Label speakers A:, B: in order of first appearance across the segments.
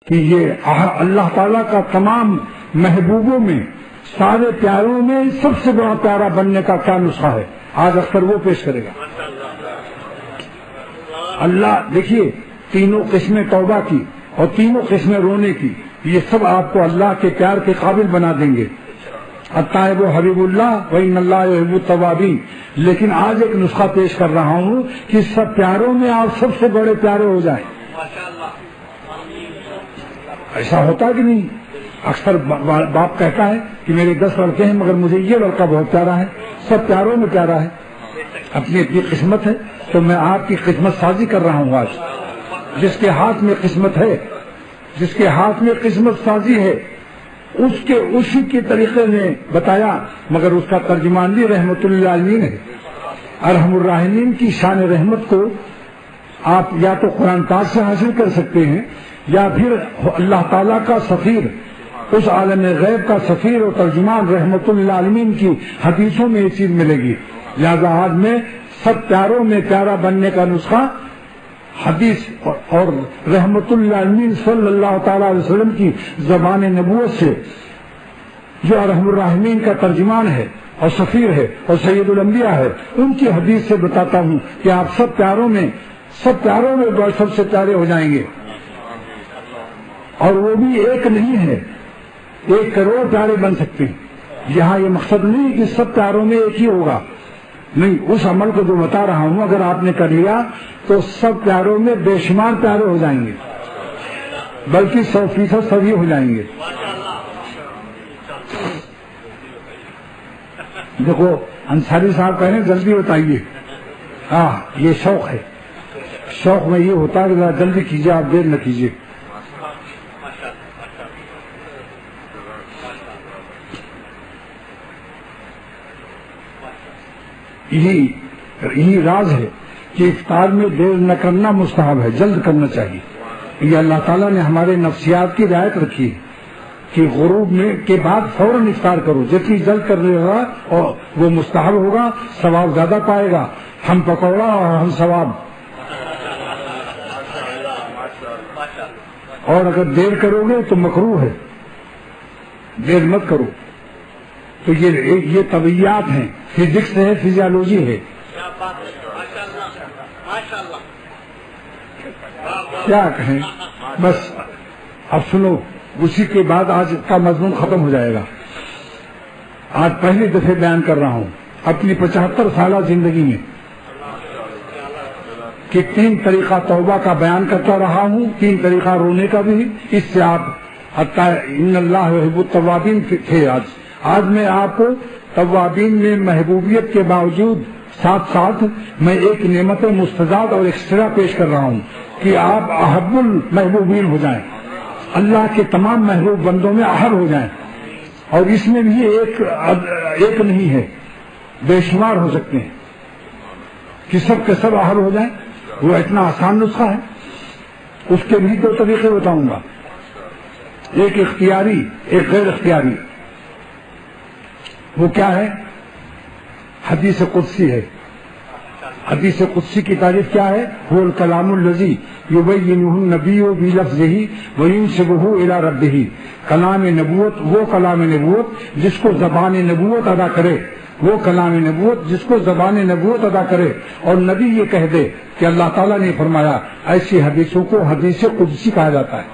A: کہ یہ اللہ تعالیٰ کا تمام محبوبوں میں، سارے پیاروں میں سب سے بڑا پیارا بننے کا کیا نسخہ ہے، آج اختر وہ پیش کرے گا۔ اللہ دیکھیے، تینوں قسمیں توبہ کی اور تینوں قسمیں رونے کی، یہ سب آپ کو اللہ کے پیار کے قابل بنا دیں گے۔ التائب حبیب اللہ وإن اللہ یحب التوابین۔ لیکن آج ایک نسخہ پیش کر رہا ہوں کہ سب پیاروں میں آپ سب سے بڑے پیارے ہو جائیں۔ ایسا ہوتا کہ نہیں؟ اکثر باپ کہتا ہے کہ میرے 10 لڑکے ہیں مگر مجھے یہ لڑکا بہت پیارا ہے، سب پیاروں میں پیارا ہے۔ اپنی اپنی قسمت ہے، تو میں آپ کی قسمت سازی کر رہا ہوں آج۔ جس کے ہاتھ میں قسمت ہے، جس کے ہاتھ میں قسمت سازی ہے، اسی کے طریقے نے بتایا، مگر اس کا ترجمان بھی رحمت للعالمین ہے۔ ارحم الراحمین کی شان رحمت کو آپ یا تو قرآن پاک سے حاصل کر سکتے ہیں، یا پھر اللہ تعالیٰ کا سفیر، اس عالم غیب کا سفیر اور ترجمان رحمت للعالمین کی حدیثوں میں یہ چیز ملے گی۔ لہذا آج میں سب پیاروں میں پیارا بننے کا نسخہ حدیث اور رحمت للعالمین صلی اللہ تعالی علیہ وسلم کی زبان نبوت سے، جو ارحم الراحمین کا ترجمان ہے اور سفیر ہے اور سید الانبیاء ہے، ان کی حدیث سے بتاتا ہوں کہ آپ سب پیاروں میں سب سے پیارے ہو جائیں گے۔ اور وہ بھی ایک نہیں ہے، 1 کروڑ پیارے بن سکتے ہیں۔ یہاں یہ مقصد نہیں کہ سب پیاروں میں ایک ہی ہوگا، نہیں، اس عمل کو جو بتا رہا ہوں اگر آپ نے کر لیا تو سب پیاروں میں بے شمار پیارے ہو جائیں گے، بلکہ 100% سبھی ہو جائیں گے۔ دیکھو انصاری صاحب کہہ رہے ہیں جلدی بتائیے، ہاں یہ شوق ہے، شوق میں یہ ہوتا ہے کہ ذرا جلدی کیجیے، آپ دیر نہ کیجیے۔ یہی راز ہے کہ افطار میں دیر نہ کرنا مستحب ہے، جلد کرنا چاہیے۔ یہ اللہ تعالیٰ نے ہمارے نفسیات کی رعایت رکھی ہے کہ غروب میں کے بعد فوراً افطار کرو، جتنی جلد کر لے گا اور وہ مستحب ہوگا، ثواب زیادہ پائے گا، ہم پکوڑا اور ہم ثواب۔ اور اگر دیر کرو گے تو مکروہ ہے، دیر مت کرو۔ تو یہ طبیعیات ہیں، فزکس ہے، فزیالوجی ہے۔ کیا کہیں، بس اب سنو، اسی کے بعد آج کا مضمون ختم ہو جائے گا۔ آج پہلی دفعہ بیان کر رہا ہوں اپنی 75 سالہ زندگی میں کہ 3 طریقہ توبہ کا بیان کرتا رہا ہوں، 3 طریقہ رونے کا بھی۔ اس سے آپ ان اللہ یحب التوابین تھے۔ آج میں آپ کو توابین میں محبوبیت کے باوجود ساتھ ساتھ میں ایک نعمت مستزاد اور ایکسٹرا پیش کر رہا ہوں کہ آپ احب المحبوبین ہو جائیں، اللہ کے تمام محبوب بندوں میں احب ہو جائیں۔ اور اس میں بھی ایک نہیں ہے، بے شمار ہو سکتے ہیں کہ سب کے سب احب ہو جائیں۔ وہ اتنا آسان نسخہ ہے، اس کے بھی 2 طریقے بتاؤں گا، ایک اختیاری ایک غیر اختیاری۔ وہ کیا ہے؟ حدیث قدسی ہے۔ حدیث قدسی کی تعریف کیا ہے؟ هو الکلام الذی یبینہ النبی بلفظہ وینسبہ الی ربہ۔ کلام نبوت، وہ کلام نبوت جس کو زبان نبوت ادا کرے، وہ کلام نبوت جس کو زبان نبوت ادا کرے اور نبی یہ کہہ دے کہ اللہ تعالیٰ نے فرمایا، ایسی حدیثوں کو حدیث قدسی کہا جاتا ہے۔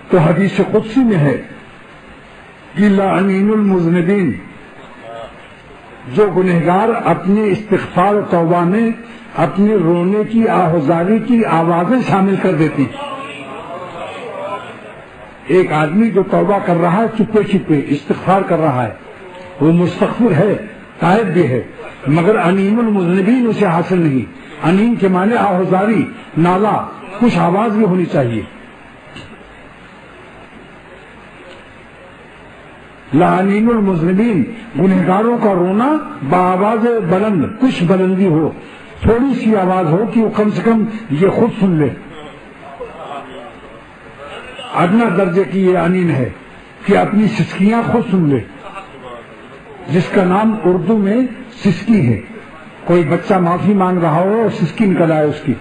A: تو حدیث قدسی میں ہے لعین المذنبین، جو گنہگار اپنی استغفار و توبہ میں اپنی رونے کی آہذاری کی آوازیں شامل کر دیتی۔ ایک آدمی جو توبہ کر رہا ہے چپے چپے استغفار کر رہا ہے، وہ مستغفر ہے، تائب بھی ہے، مگر انیم المذنبین اسے حاصل نہیں۔ انیم کے معنی آہذاری، نالا، کچھ آواز بھی ہونی چاہیے۔ لعین المذنبین، گنہگاروں کا رونا بآواز بلند، کچھ بلندی ہو، تھوڑی سی آواز ہو کہ وہ کم سے کم یہ خود سن لے۔ ادنا درجے کی یہ انین ہے کہ اپنی سسکیاں خود سن لے، جس کا نام اردو میں سسکی ہے۔ کوئی بچہ معافی مانگ رہا ہو اور سسکی نکل آئے اس کی،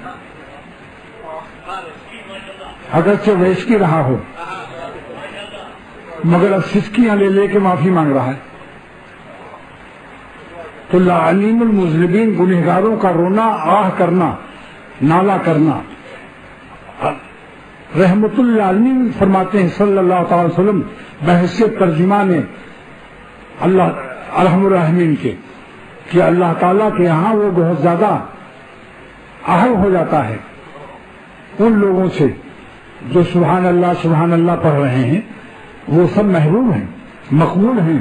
A: اگرچہ وہ عشقی رہا ہو، مگر اب سسکیاں لے لے کے معافی مانگ رہا ہے۔ تو لعلیم المذنبین، گنہگاروں کا رونا، آہ کرنا، نالا کرنا۔ رحمت للعالمین فرماتے ہیں صلی اللہ تعالی وسلم بحیثیت ترجمان اللہ ارحم الراحمین کے، کہ اللہ تعالیٰ کے یہاں وہ بہت زیادہ اہم ہو جاتا ہے ان لوگوں سے جو سبحان اللہ پڑھ رہے ہیں، وہ سب محبوب ہیں، مقبول ہیں،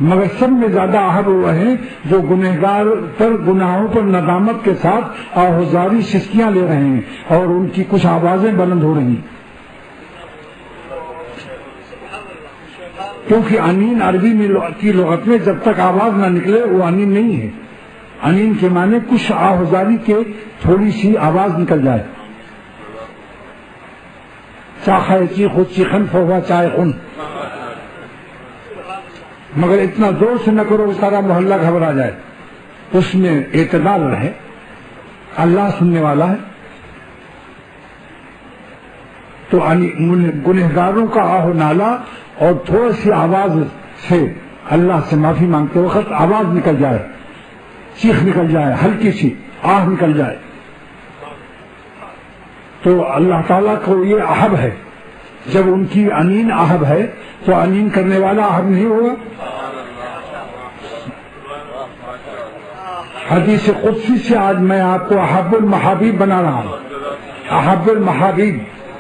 A: مگر سب میں زیادہ اہم وہ ہیں جو گنہگار پر گناہوں پر ندامت کے ساتھ آہوزاری سسکیاں لے رہے ہیں اور ان کی کچھ آوازیں بلند ہو رہی ہیں۔ کیونکہ انین عربی کی لغت میں جب تک آواز نہ نکلے وہ انین نہیں ہے۔ انین کے معنی کچھ آہوزاری کے تھوڑی سی آواز نکل جائے، چاخے چیخ چیخن فوغا چائے خن، مگر اتنا زور سے نہ کرو کہ سارا محلہ گھبرا جائے، اس میں اعتدال رہے، اللہ سننے والا ہے۔ تو گنہگاروں کا آہ و نالا اور تھوڑی سی آواز سے اللہ سے معافی مانگتے وقت آواز نکل جائے، چیخ نکل جائے، ہلکی سی آہ نکل جائے، تو اللہ تعالیٰ کو یہ احب ہے۔ جب ان کی انین احب ہے تو انین کرنے والا احب نہیں ہوگا۔ حدیث قدسی سے آج میں آپ کو احب المحابیب بنا رہا ہوں۔ احب المحابیب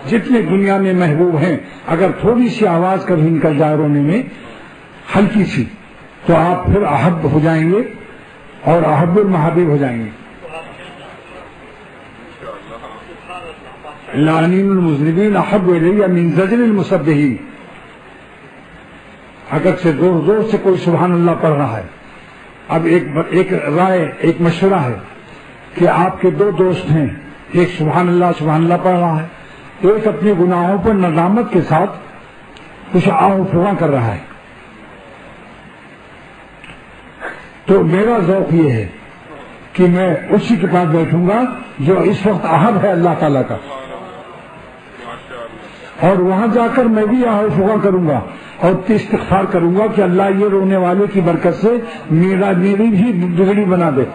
A: جتنے دنیا میں محبوب ہیں، اگر تھوڑی سی آواز کبھی نکل جائے رونے میں ہلکی سی، تو آپ پھر احب ہو جائیں گے اور احب المحابیب ہو جائیں گے۔ لعین المذنبین احب الی من زجر المسبحین۔ اگر سے زور زور سے کوئی سبحان اللہ پڑھ رہا ہے، اب ایک رائے، ایک مشورہ ہے کہ آپ کے دو دوست ہیں، ایک سبحان اللہ پڑھ رہا ہے، ایک اپنے گناہوں پر ندامت کے ساتھ کچھ آہ و فغاں کر رہا ہے۔ تو میرا ذوق یہ ہے کہ میں اسی کے پاس بیٹھوں گا جو اس وقت احب ہے اللہ تعالیٰ کا، اور وہاں جا کر میں بھی آہ و فغاں کروں گا اور استغفار کروں گا کہ اللہ یہ رونے والے کی برکت سے میری بھی بگڑی بنا دے،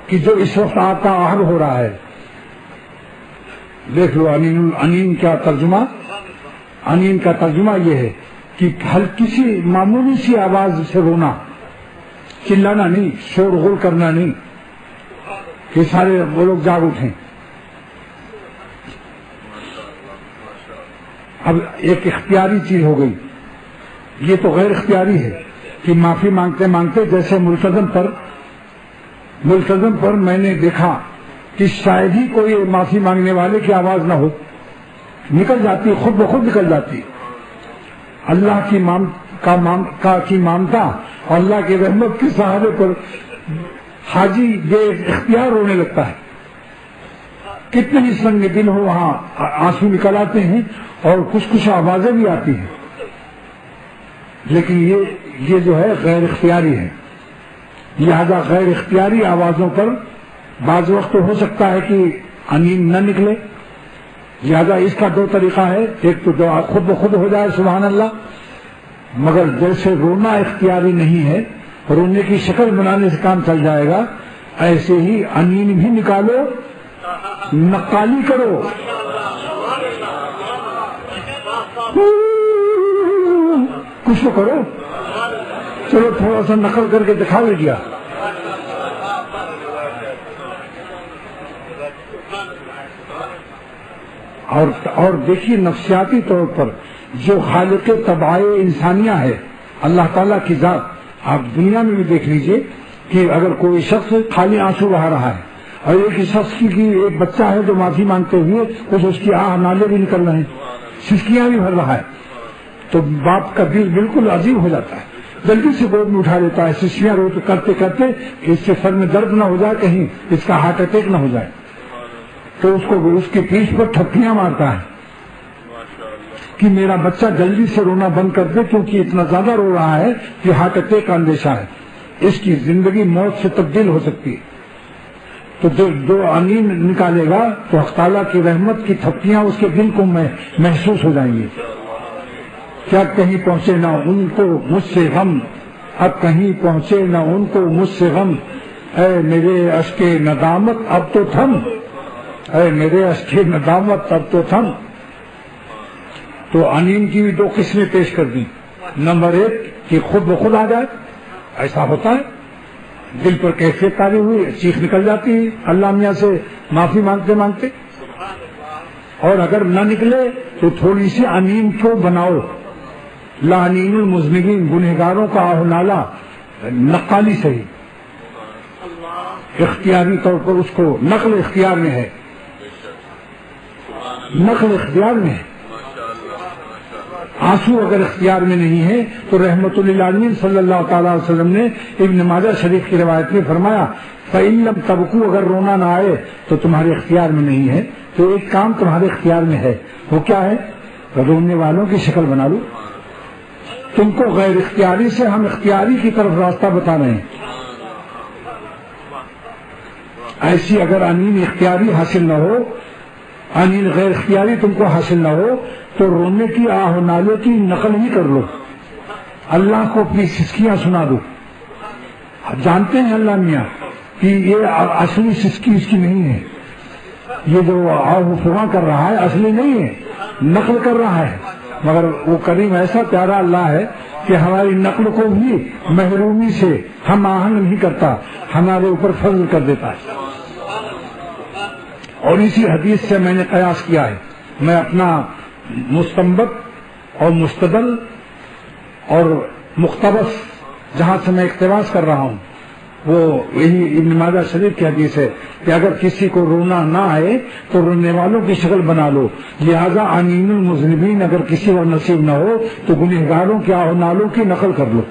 A: کہ جو اس وقت آپ کا احب ہو رہا ہے۔ دیکھ لو انین کا ترجمہ یہ ہے کہ کسی معمولی سی آواز سے رونا، چلانا نہیں، شور غل کرنا نہیں کہ سارے وہ لوگ جاگ اٹھیں۔ اب ایک اختیاری چیز ہو گئی، یہ تو غیر اختیاری ہے کہ معافی مانگتے مانگتے، جیسے ملتزم پر میں نے دیکھا کہ شاید ہی کوئی معافی مانگنے والے کی آواز نہ ہو، نکل جاتی، خود بخود نکل جاتی۔ اللہ کی مامتا اور اللہ کی رحمت کے سہارے پر حاجی بے اختیار رونے لگتا ہے۔ کتنے ہی سنگ دل ہو وہاں آنسو نکل آتے ہیں اور کچھ آوازیں بھی آتی ہیں، لیکن یہ جو ہے غیر اختیاری ہے، لہذا غیر اختیاری آوازوں پر بعض وقت ہو سکتا ہے کہ انین نہ نکلے، لہذا اس کا دو طریقہ ہے، ایک تو دعا خود بخود ہو جائے سبحان اللہ، مگر جیسے رونا اختیاری نہیں ہے، رونے کی شکل بنانے سے کام چل جائے گا، ایسے ہی انین بھی نکالو، نقالی کرو، کچھ تو کرو، چلو تھوڑا سا نقل کر کے دکھا لے گیا۔ اور دیکھیے نفسیاتی طور پر جو خالق طبائع انسانیہ ہے اللہ تعالیٰ کی ذات، آپ دنیا میں بھی دیکھ لیجئے کہ اگر کوئی شخص خالی آنسو بہا رہا ہے اور ایک شخص کی ایک بچہ ہے جو معافی مانگتے ہوئے کچھ اس کی آہ نالے بھی نکل رہے ہیں، سسکیاں بھی بھر رہا ہے، تو باپ کا دل بالکل عجیب ہو جاتا ہے، جلدی سے گود میں اٹھا لیتا ہے، سسکیاں رو کرتے کرتے اس سے سر میں درد نہ ہو جائے، کہیں اس کا ہارٹ اٹیک نہ ہو جائے، تو اس کی پیٹھ پر تھپکیاں مارتا ہے کہ میرا بچہ جلدی سے رونا بند کر دے، کیونکہ اتنا زیادہ رو رہا ہے کہ ہارٹ اٹیک کا اندیشہ ہے، اس کی زندگی موت سے تبدیل ہو سکتی ہے۔ تو جو آمین نکالے گا تو حق تعالیٰ کی رحمت کی تھپکیاں اس کے دل کو محسوس ہو جائیں گی. کیا کہیں پہنچے نہ ان کو مجھ سے غم، اب کہیں پہنچے نہ ان کو مجھ سے غم، اے میرے اشک ندامت اب تو تھم، اے میرے اشک ندامت اب تو تھم. تو آمین کی بھی دو قسمیں پیش کر دیں. نمبر 1 کہ خود بخود آ جائے، ایسا ہوتا ہے، دل پر کیفیت تاری ہوئی، چیخ نکل جاتی ہے اللہ میاں سے معافی مانگتے مانگتے. اور اگر نہ نکلے تو تھوڑی سی آمین کو بناؤ، لعنین المذنبین، گنہگاروں کا آہ و نالہ نقالی صحیح، اختیاری طور پر اس کو نقل اختیار میں ہے، نقل اختیار میں ہے. آنسو اگر اختیار میں نہیں ہے تو رحمت للعالمین صلی اللہ تعالی علیہ وسلم نے ابن ماجہ شریف کی روایت میں فرمایا فَإِن لَمْ تَبْكُوا، اگر رونا نہ آئے تو تمہارے اختیار میں نہیں ہے، تو ایک کام تمہارے اختیار میں ہے. وہ کیا ہے؟ رونے والوں کی شکل بنا لو. تم کو غیر اختیاری سے ہم اختیاری کی طرف راستہ بتا رہے ہیں. ایسی اگر آمین اختیاری حاصل نہ ہو، آمین غیر اختیاری تم کو حاصل نہ ہو، تو رونے کی آہ و نالے کی نقل ہی کر لو، اللہ کو اپنی سسکیاں سنا دو. جانتے ہیں اللہ میاں کہ یہ اصلی سسکی اس کی نہیں ہے، یہ جو آہ و فغاں کر رہا ہے اصلی نہیں ہے، نقل کر رہا ہے. مگر وہ کریم ایسا پیارا اللہ ہے کہ ہماری نقل کو بھی محرومی سے ہم آہنگ نہیں کرتا، ہمارے اوپر فضل کر دیتا ہے. اور اسی حدیث سے میں نے قیاس کیا ہے، میں اپنا مستنبط اور مستدل اور مقتبس جہاں سے میں اقتباس کر رہا ہوں وہ یہی ابن ماجہ شریف کی حدیث ہے کہ اگر کسی کو رونا نہ آئے تو رونے والوں کی شکل بنا لو. لہذا آمین المذنبین اگر کسی اور نصیب نہ ہو تو گنہگاروں کے آہ و نالوں کی نقل کر لو.